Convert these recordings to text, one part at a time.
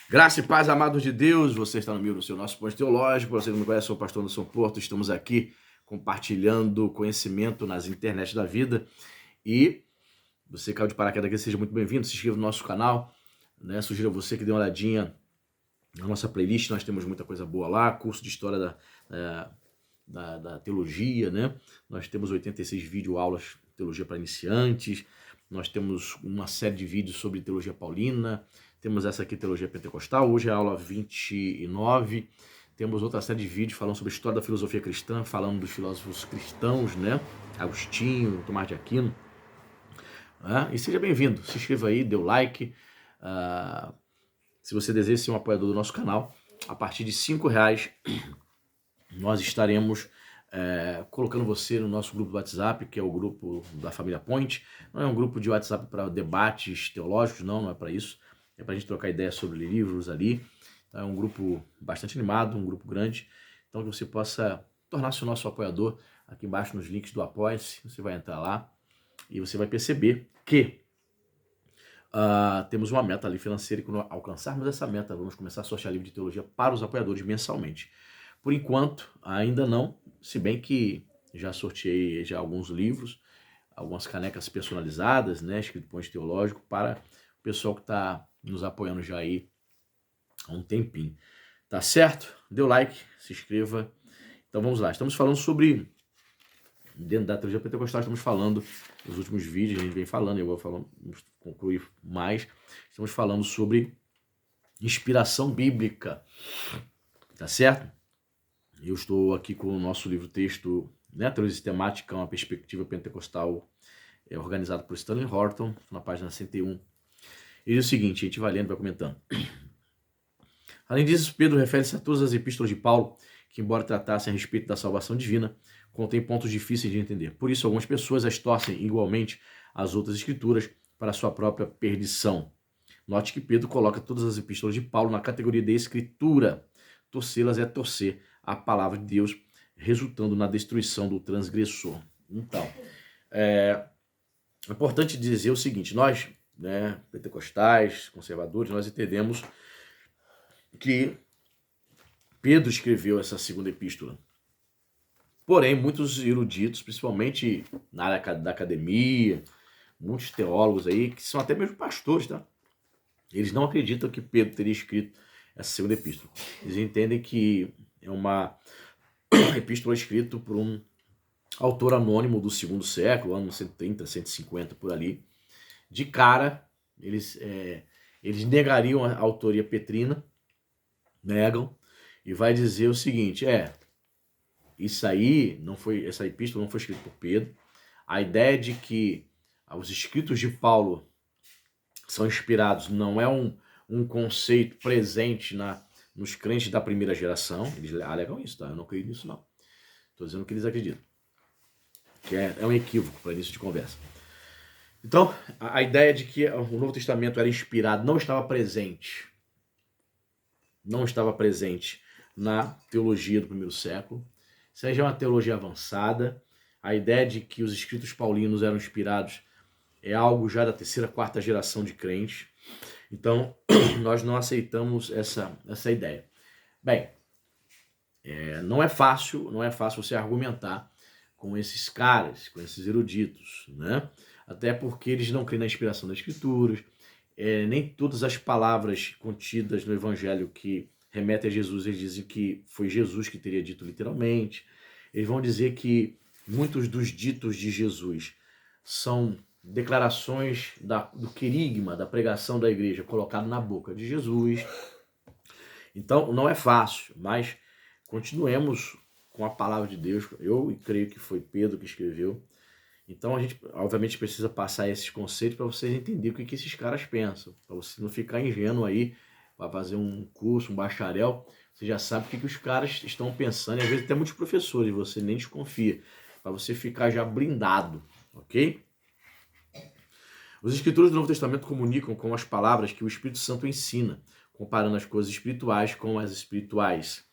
Graça e paz, amados de Deus, você está no meio do seu nosso ponto teológico, você não me conhece, eu sou o pastor Anderson Porto, estamos aqui compartilhando conhecimento nas internet da vida e você caiu de paraquedas aqui, seja muito bem-vindo, se inscreva no nosso canal, né? Sugiro a você que dê uma olhadinha na nossa playlist, nós temos muita coisa boa lá, curso de história da teologia, né? Nós temos 86 videoaulas de teologia para iniciantes, nós temos uma série de vídeos sobre teologia paulina, temos essa aqui, teologia pentecostal, hoje é a aula 29, temos outra série de vídeos falando sobre a história da filosofia cristã, falando dos filósofos cristãos, né? Agostinho, Tomás de Aquino. E seja bem-vindo, se inscreva aí, dê o like. Se você deseja ser um apoiador do nosso canal, a partir de R$5 nós estaremos colocando você no nosso grupo do WhatsApp, que é o grupo da família Point. Não é um grupo de WhatsApp para debates teológicos, não é para isso. É para a gente trocar ideias sobre livros ali. Então, é um grupo bastante animado, um grupo grande. Então, que você possa tornar-se o nosso apoiador. Aqui embaixo nos links do Apoia-se, você vai entrar lá e você vai perceber que temos uma meta ali financeira e quando alcançarmos essa meta, vamos começar a sortear livro de teologia para os apoiadores mensalmente. Por enquanto, ainda não, se bem que já sorteei já alguns livros, algumas canecas personalizadas, né, escrito Ponte Teológico, para o pessoal que está nos apoiando já aí há um tempinho. Tá certo? Dê o like, se inscreva. Então vamos lá, estamos falando sobre, dentro da teologia pentecostal, estamos falando, nos últimos vídeos a gente vem falando, eu vou falando, vamos concluir mais, estamos falando sobre inspiração bíblica, tá certo? Eu estou aqui com o nosso livro-texto, né, Teologia Sistemática, uma perspectiva pentecostal, organizado por Stanley Horton, na página 101. Ele diz o seguinte, a gente vai lendo e vai comentando. Além disso, Pedro refere-se a todas as epístolas de Paulo, que embora tratassem a respeito da salvação divina, contêm pontos difíceis de entender. Por isso, algumas pessoas as torcem igualmente às outras escrituras para sua própria perdição. Note que Pedro coloca todas as epístolas de Paulo na categoria de escritura. Torcê-las é torcer a palavra de Deus, resultando na destruição do transgressor. Então, é importante dizer o seguinte, nós, né, pentecostais, conservadores, nós entendemos que Pedro escreveu essa segunda epístola. Porém, muitos eruditos, principalmente na área da academia, muitos teólogos aí, que são até mesmo pastores, tá? Eles não acreditam que Pedro teria escrito essa segunda epístola. Eles entendem que é uma epístola escrita por um autor anônimo do segundo século, anos 130, 150, por ali. De cara, eles negariam a autoria petrina, negam, e vai dizer o seguinte, isso aí não foi, essa epístola não foi escrita por Pedro. A ideia de que os escritos de Paulo são inspirados não é um conceito presente nos crentes da primeira geração. Eles alegam isso, tá? Eu não acredito nisso, não. Estou dizendo que eles acreditam. Que é um equívoco para início de conversa. Então, a ideia de que o Novo Testamento era inspirado não estava presente. Não estava presente na teologia do primeiro século. Isso aí já é uma teologia avançada. A ideia de que os escritos paulinos eram inspirados é algo já da terceira, quarta geração de crentes. Então, nós não aceitamos essa ideia. Bem, não é fácil você argumentar com esses caras, com esses eruditos, né? Até porque eles não creem na inspiração das escrituras, nem todas as palavras contidas no evangelho que remetem a Jesus, eles dizem que foi Jesus que teria dito literalmente. Eles vão dizer que muitos dos ditos de Jesus são declarações do querigma, da pregação da igreja, colocado na boca de Jesus. Então, não é fácil, mas continuemos com a palavra de Deus. Eu creio que foi Pedro que escreveu. Então, a gente, obviamente, precisa passar esses conceitos para vocês entenderem o que esses caras pensam. Para você não ficar ingênuo aí, para fazer um curso, um bacharel, você já sabe o que os caras estão pensando. E às vezes até muitos professores, você nem desconfia. Para você ficar já blindado, ok? Os escritores do Novo Testamento comunicam com as palavras que o Espírito Santo ensina, comparando as coisas espirituais com as espirituais.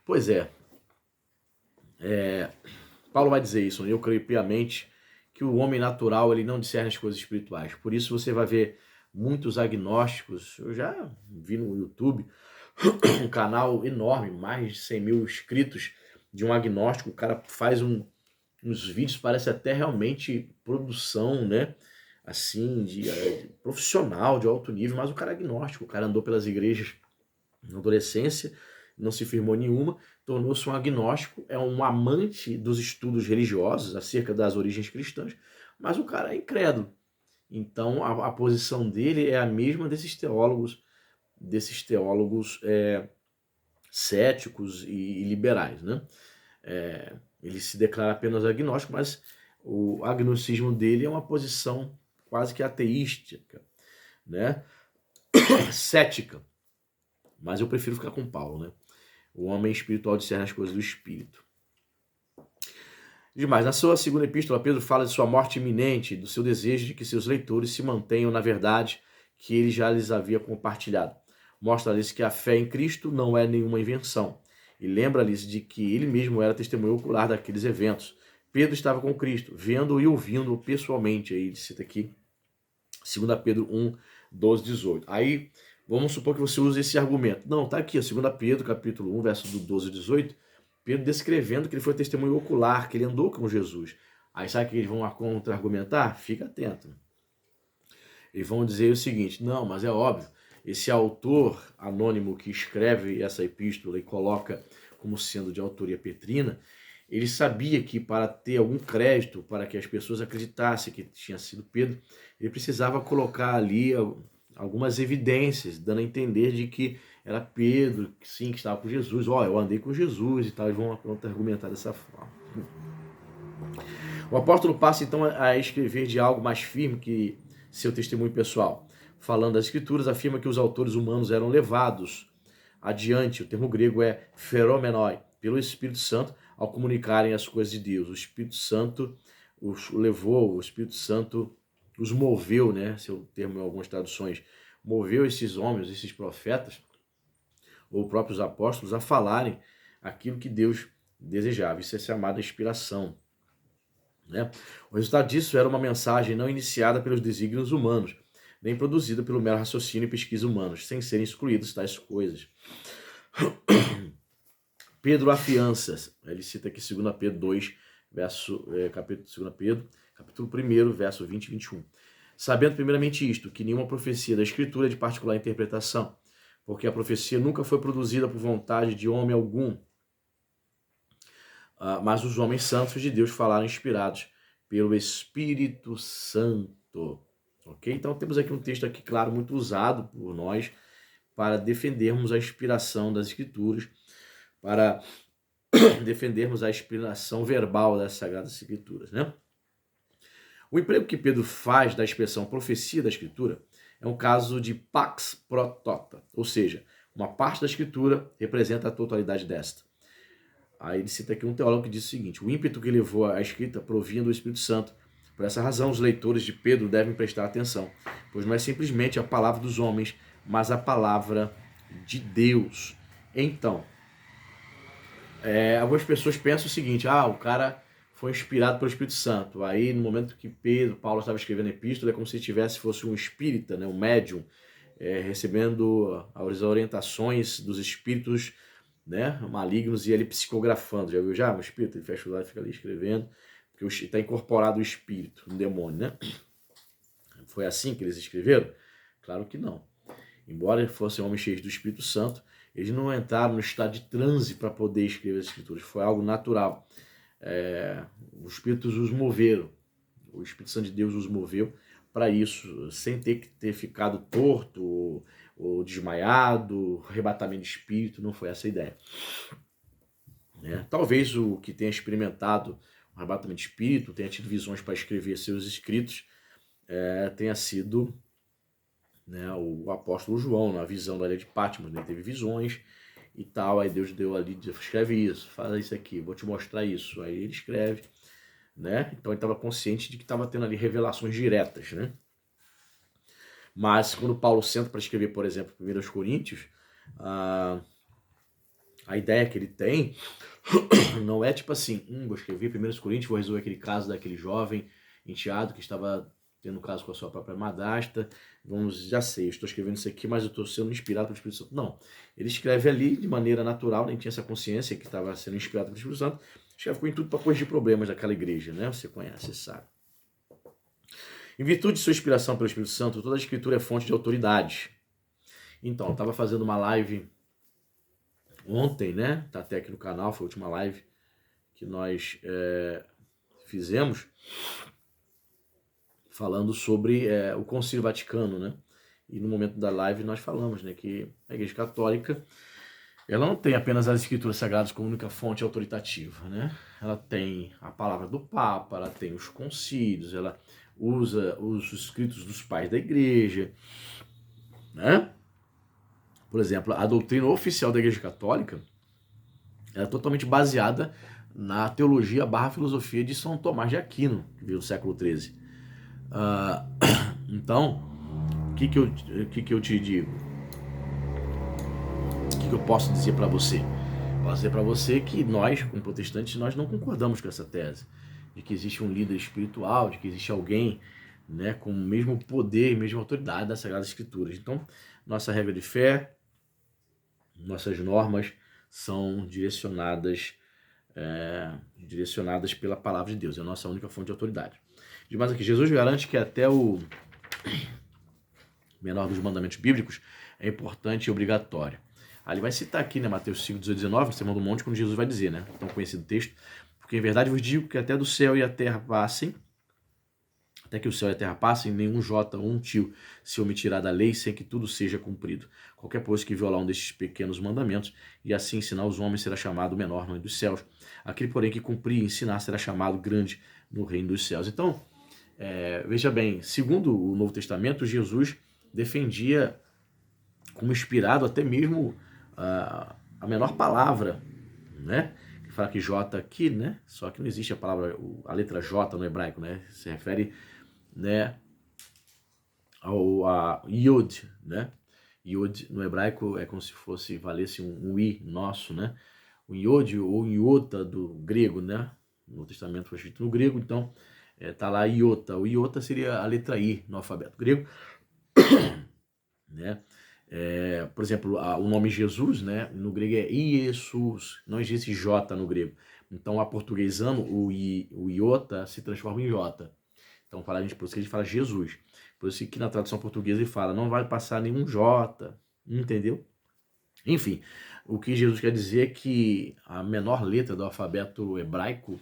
Pois Paulo vai dizer isso, eu creio piamente que o homem natural ele não discerne as coisas espirituais. Por isso você vai ver muitos agnósticos. Eu já vi no YouTube um canal enorme, mais de 100 mil inscritos, de um agnóstico. O cara faz uns vídeos, parece até realmente produção, né? Assim, de profissional, de alto nível, mas o cara é agnóstico. O cara andou pelas igrejas na adolescência, não se firmou nenhuma, tornou-se um agnóstico, é um amante dos estudos religiosos acerca das origens cristãs, mas o cara é incrédulo. Então a posição dele é a mesma desses teólogos céticos e liberais, né? Ele se declara apenas agnóstico, mas o agnosticismo dele é uma posição quase que ateística, né? Cética. Mas eu prefiro ficar com Paulo, né? O homem espiritual discerne as coisas do espírito. Demais, na sua segunda epístola, Pedro fala de sua morte iminente, do seu desejo de que seus leitores se mantenham na verdade que ele já lhes havia compartilhado. Mostra-lhes que a fé em Cristo não é nenhuma invenção e lembra-lhes de que ele mesmo era testemunho ocular daqueles eventos. Pedro estava com Cristo, vendo-o e ouvindo-o pessoalmente. Aí ele cita aqui 2 Pedro 1, 12, 18. Aí vamos supor que você use esse argumento. Não, tá aqui, 2 Pedro, capítulo 1, verso do 12 e 18, Pedro descrevendo que ele foi testemunho ocular, que ele andou com Jesus. Aí sabe que eles vão contra-argumentar? Fica atento. Eles vão dizer o seguinte, não, mas é óbvio, esse autor anônimo que escreve essa epístola e coloca como sendo de autoria petrina, ele sabia que para ter algum crédito, para que as pessoas acreditassem que tinha sido Pedro, ele precisava colocar ali algumas evidências, dando a entender de que era Pedro, que sim, que estava com Jesus. Ó, eu andei com Jesus e tal, e vão argumentar dessa forma. O apóstolo passa então a escrever de algo mais firme que seu testemunho pessoal. Falando das escrituras, afirma que os autores humanos eram levados adiante, o termo grego é feromenoi, pelo Espírito Santo, ao comunicarem as coisas de Deus. O Espírito Santo os levou, o Espírito Santo os moveu, né? Seu termo em algumas traduções, moveu esses homens, esses profetas, ou próprios apóstolos, a falarem aquilo que Deus desejava. Isso é chamada inspiração, né? O resultado disso era uma mensagem não iniciada pelos desígnios humanos, nem produzida pelo mero raciocínio e pesquisa humanos, sem serem excluídas tais coisas. Pedro afiança, ele cita aqui 2 Pedro 2, capítulo 2 Pedro, capítulo 1, verso 20 e 21. Sabendo primeiramente isto, que nenhuma profecia da Escritura é de particular interpretação, porque a profecia nunca foi produzida por vontade de homem algum, mas os homens santos de Deus falaram inspirados pelo Espírito Santo. Ok? Então temos aqui um texto aqui, claro, muito usado por nós para defendermos a inspiração das Escrituras, para defendermos a inspiração verbal das Sagradas Escrituras, né? O emprego que Pedro faz da expressão profecia da Escritura é um caso de pax pro tota, ou seja, uma parte da Escritura representa a totalidade desta. Aí ele cita aqui um teólogo que diz o seguinte: o ímpeto que levou a escrita provinha do Espírito Santo. Por essa razão, os leitores de Pedro devem prestar atenção, pois não é simplesmente a palavra dos homens, mas a palavra de Deus. Então, algumas pessoas pensam o seguinte: o cara foi inspirado pelo Espírito Santo. Aí, no momento que Paulo estava escrevendo a epístola, é como se fosse um espírita, né, um médium, recebendo as orientações dos espíritos, né, malignos, e ele psicografando. Já viu? Já? Um espírito, ele fecha o olho e fica ali escrevendo, porque está incorporado o espírito, um demônio, né? Foi assim que eles escreveram? Claro que não. Embora fossem homens cheios do Espírito Santo, eles não entraram no estado de transe para poder escrever as escrituras. Foi algo natural. Os espíritos os moveram. O Espírito Santo de Deus os moveu para isso, sem ter que ter ficado torto ou desmaiado, arrebatamento de espírito. Não foi essa a ideia. Talvez o que tenha experimentado o arrebatamento de espírito, tenha tido visões para escrever seus escritos, tenha sido, né, o apóstolo João, na visão da ilha de Patmos, ele teve visões e tal, aí Deus deu ali, escreve isso, faz isso aqui, vou te mostrar isso, aí ele escreve, né? Então ele estava consciente de que estava tendo ali revelações diretas, né? Mas quando Paulo senta para escrever, por exemplo, 1 Coríntios, a ideia que ele tem não é tipo assim, vou escrever 1 Coríntios, vou resolver aquele caso daquele jovem enteado que estava tendo caso com a sua própria madrasta, já sei, eu estou escrevendo isso aqui, mas eu estou sendo inspirado pelo Espírito Santo. Não, ele escreve ali de maneira natural, nem tinha essa consciência que estava sendo inspirado pelo Espírito Santo, escreve em tudo para corrigir problemas daquela igreja, né? Você conhece, você sabe. Em virtude de sua inspiração pelo Espírito Santo, toda a Escritura é fonte de autoridade. Então, eu estava fazendo uma live ontem, né? Está até aqui no canal, foi a última live que nós fizemos, falando sobre o Concílio Vaticano, né? E no momento da live nós falamos, né, que a Igreja Católica, ela não tem apenas as Escrituras Sagradas como única fonte autoritativa, né? Ela tem a palavra do Papa, ela tem os concílios, ela usa os escritos dos pais da Igreja, né? Por exemplo, a doutrina oficial da Igreja Católica é totalmente baseada na teologia / filosofia de São Tomás de Aquino, que veio do século XIII. Então, o que eu te digo? O que eu posso dizer para você? Posso dizer para você que nós, como protestantes, nós não concordamos com essa tese de que existe um líder espiritual, de que existe alguém, né, com o mesmo poder e mesma autoridade das Sagradas Escrituras. Então, nossa regra de fé, nossas normas são direcionadas pela palavra de Deus, é a nossa única fonte de autoridade. Mas aqui, Jesus garante que até o menor dos mandamentos bíblicos é importante e obrigatório. Ali vai citar aqui, né, Mateus 5, 18, 19, no Sermão do Monte, quando Jesus vai dizer, né, tão conhecido texto, porque em verdade vos digo que até do céu e a terra passem, até que o céu e a terra passem, nenhum jota ou um tio se omitirá da lei sem que tudo seja cumprido. Qualquer pois que violar um destes pequenos mandamentos e assim ensinar os homens será chamado menor no reino dos céus. Aquele, porém, que cumprir e ensinar será chamado grande no reino dos céus. Então, veja bem, segundo o Novo Testamento, Jesus defendia como inspirado até mesmo a menor palavra, né? Que fala que J aqui, né? Só que não existe a letra J no hebraico, né? Se refere, né, a Yod, né? Yod no hebraico é como se valesse um I nosso, né? O Yod ou Iota do grego, né? No Testamento foi escrito no grego, então tá lá Iota. O Iota seria a letra I no alfabeto grego, né? Por exemplo, o nome Jesus, né, no grego é Iesus, não existe J no grego. Então, aportuguesando, o Iota se transforma em J. Então, por isso que a gente fala Jesus. Por isso que na tradução portuguesa ele fala, não vai passar nenhum J, entendeu? Enfim, o que Jesus quer dizer é que a menor letra do alfabeto hebraico,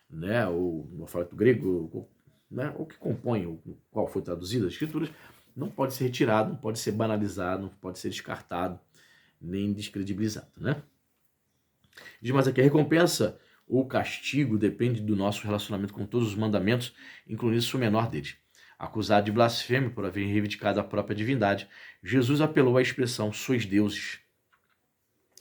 né, ou do alfabeto grego, né, o que compõe, o qual foi traduzido as escrituras, não pode ser retirado, não pode ser banalizado, não pode ser descartado, nem descredibilizado, né? Diz mais aqui, a recompensa ou castigo depende do nosso relacionamento com todos os mandamentos, incluindo o menor deles. Acusado de blasfêmia por haver reivindicado a própria divindade, Jesus apelou à expressão sois deuses,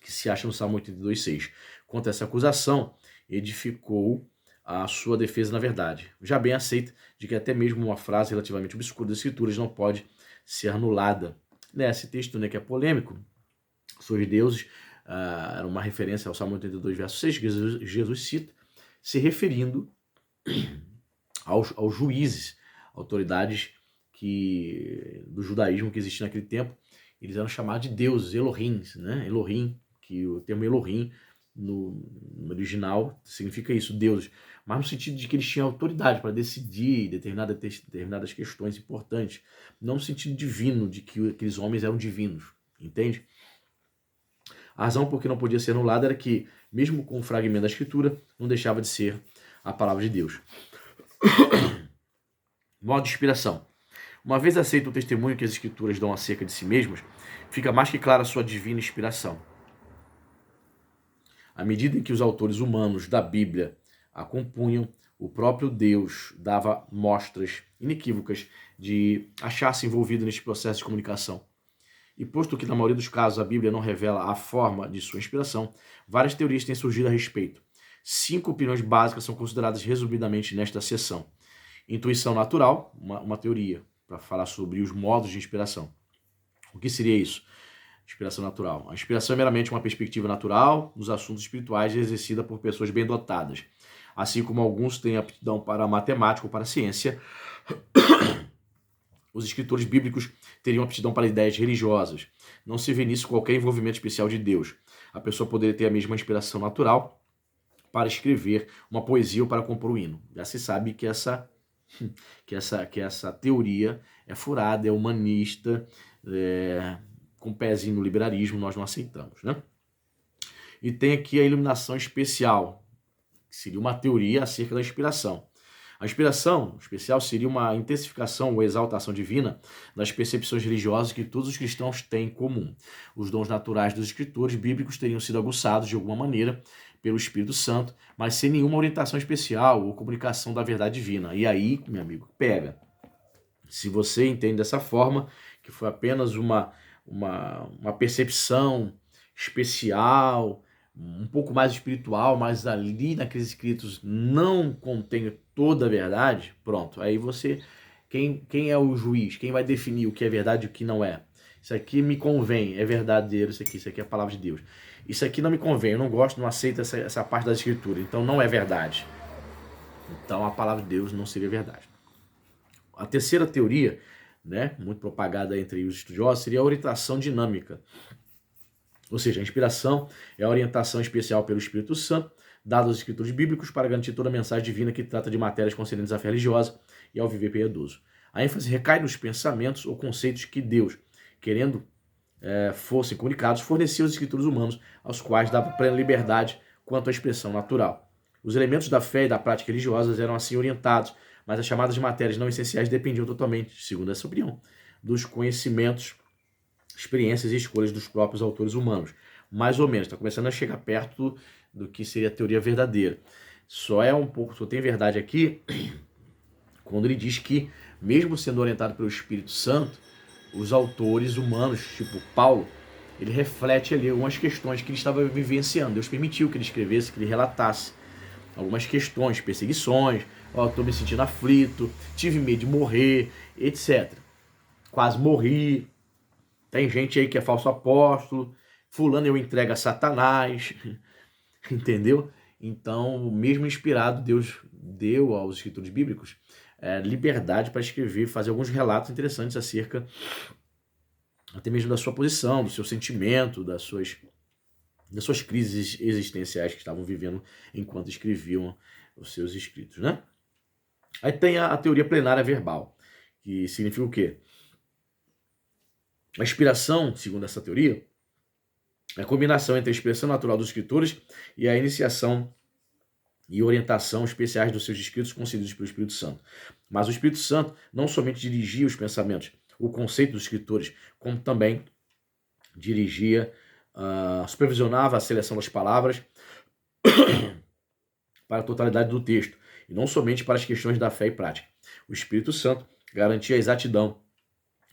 que se acha no Salmo 82,6. Contra essa acusação, edificou a sua defesa na verdade. Já bem aceita de que até mesmo uma frase relativamente obscura das Escrituras não pode ser anulada. Nesse texto, né, que é polêmico, sois deuses, era uma referência ao Salmo 82, verso 6, que Jesus cita, se referindo aos juízes, autoridades do judaísmo que existia naquele tempo. Eles eram chamados de deuses, Elohims, né? Elohim, que o termo Elohim no original significa isso, deuses, mas no sentido de que eles tinham autoridade para decidir determinadas questões importantes, não no sentido divino, de que aqueles homens eram divinos, entende? A razão por que não podia ser anulada era que, mesmo com o fragmento da Escritura, não deixava de ser a palavra de Deus. Modo de inspiração. Uma vez aceito o testemunho que as Escrituras dão acerca de si mesmas, fica mais que clara a sua divina inspiração. À medida em que os autores humanos da Bíblia a compunham, o próprio Deus dava mostras inequívocas de achar-se envolvido neste processo de comunicação. E posto que na maioria dos casos a Bíblia não revela a forma de sua inspiração, várias teorias têm surgido a respeito. 5 opiniões básicas são consideradas resumidamente nesta seção. Intuição natural, uma teoria para falar sobre os modos de inspiração. O que seria isso? Inspiração natural. A inspiração é meramente uma perspectiva natural nos assuntos espirituais exercida por pessoas bem dotadas. Assim como alguns têm aptidão para a matemática ou para a ciência, Os escritores bíblicos teriam aptidão para ideias religiosas. Não se vê nisso qualquer envolvimento especial de Deus. A pessoa poderia ter a mesma inspiração natural para escrever uma poesia ou para compor um hino. Já se sabe que essa teoria é furada, é humanista, com pezinho no liberalismo, nós não aceitamos, né? E tem aqui a iluminação especial, que seria uma teoria acerca da inspiração. A inspiração especial seria uma intensificação ou exaltação divina das percepções religiosas que todos os cristãos têm em comum. Os dons naturais dos escritores bíblicos teriam sido aguçados de alguma maneira pelo Espírito Santo, mas sem nenhuma orientação especial ou comunicação da verdade divina. E aí, meu amigo, pega. Se você entende dessa forma, que foi apenas uma percepção especial, um pouco mais espiritual, mas ali naqueles escritos não contém toda a verdade, pronto. Aí você, quem é o juiz? Quem vai definir o que é verdade e o que não é? Isso aqui me convém, é verdadeiro, isso aqui é a palavra de Deus. Isso aqui não me convém, eu não gosto, não aceito essa parte da escritura, então não é verdade. Então a palavra de Deus não seria verdade. A terceira teoria, né, muito propagada entre os estudiosos, seria a orientação dinâmica. Ou seja, a inspiração é a orientação especial pelo Espírito Santo, dada aos escritores bíblicos para garantir toda a mensagem divina que trata de matérias concernentes à fé religiosa e ao viver piedoso. A ênfase recai nos pensamentos ou conceitos que Deus, querendo fossem comunicados, fornecia aos escritores humanos, aos quais dava plena liberdade quanto à expressão natural. Os elementos da fé e da prática religiosas eram assim orientados, mas as chamadas matérias não essenciais dependiam totalmente, segundo essa opinião, dos conhecimentos, experiências e escolhas dos próprios autores humanos. Mais ou menos, está começando a chegar perto do que seria a teoria verdadeira. Só tem verdade aqui quando ele diz que, mesmo sendo orientado pelo Espírito Santo, os autores humanos, tipo Paulo, ele reflete ali algumas questões que ele estava vivenciando. Deus permitiu que ele escrevesse, que ele relatasse algumas questões, perseguições, estou me sentindo aflito, tive medo de morrer, etc. Quase morri. Tem gente aí que é falso apóstolo, fulano eu entrego a Satanás, entendeu? Então, mesmo inspirado, Deus deu aos escritores bíblicos liberdade para escrever, fazer alguns relatos interessantes acerca até mesmo da sua posição, do seu sentimento, das suas crises existenciais que estavam vivendo enquanto escreviam os seus escritos, né? Aí tem a teoria plenária verbal, que significa o quê? A inspiração, segundo essa teoria, é a combinação entre a expressão natural dos escritores e a iniciação e orientação especiais dos seus escritos concedidos pelo Espírito Santo. Mas o Espírito Santo não somente dirigia os pensamentos, o conceito dos escritores, como também dirigia, supervisionava a seleção das palavras para a totalidade do texto, e não somente para as questões da fé e prática. O Espírito Santo garantia a exatidão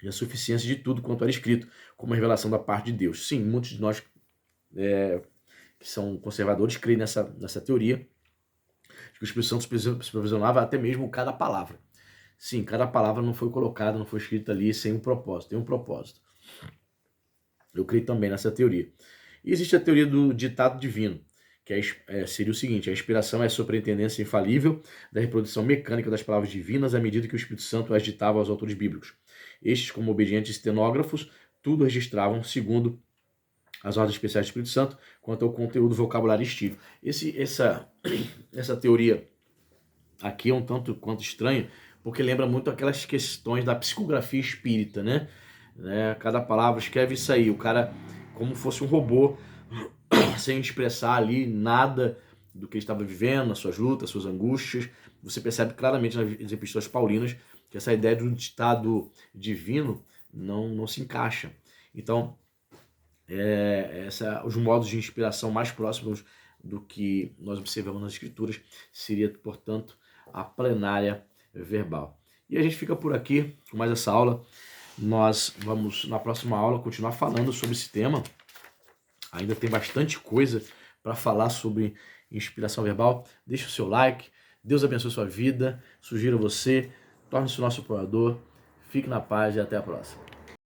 e a suficiência de tudo quanto era escrito, como uma revelação da parte de Deus. Sim, muitos de nós que são conservadores creem nessa teoria, que o Espírito Santo supervisionava até mesmo cada palavra. Sim, cada palavra não foi colocada, não foi escrita ali sem um propósito, tem um propósito. Eu creio também nessa teoria. E existe a teoria do ditado divino, que seria o seguinte: a inspiração é a superintendência infalível da reprodução mecânica das palavras divinas à medida que o Espírito Santo as ditava aos autores bíblicos. Estes, como obedientes estenógrafos, tudo registravam segundo as ordens especiais do Espírito Santo quanto ao conteúdo, vocabulário e estilo. Essa teoria aqui é um tanto quanto estranha, porque lembra muito aquelas questões da psicografia espírita, né? Cada palavra escreve isso aí, o cara como fosse um robô, sem expressar ali nada do que ele estava vivendo, nas suas lutas, suas angústias. Você percebe claramente nas epístolas paulinas que essa ideia de um ditado divino não se encaixa. Então, os modos de inspiração mais próximos do que nós observamos nas escrituras seria, portanto, a plenária verbal. E a gente fica por aqui com mais essa aula. Nós vamos, na próxima aula, continuar falando sobre esse tema. Ainda tem bastante coisa para falar sobre inspiração verbal. Deixe o seu like. Deus abençoe a sua vida. Sugiro a você. Torne-se nosso apoiador. Fique na paz e até a próxima.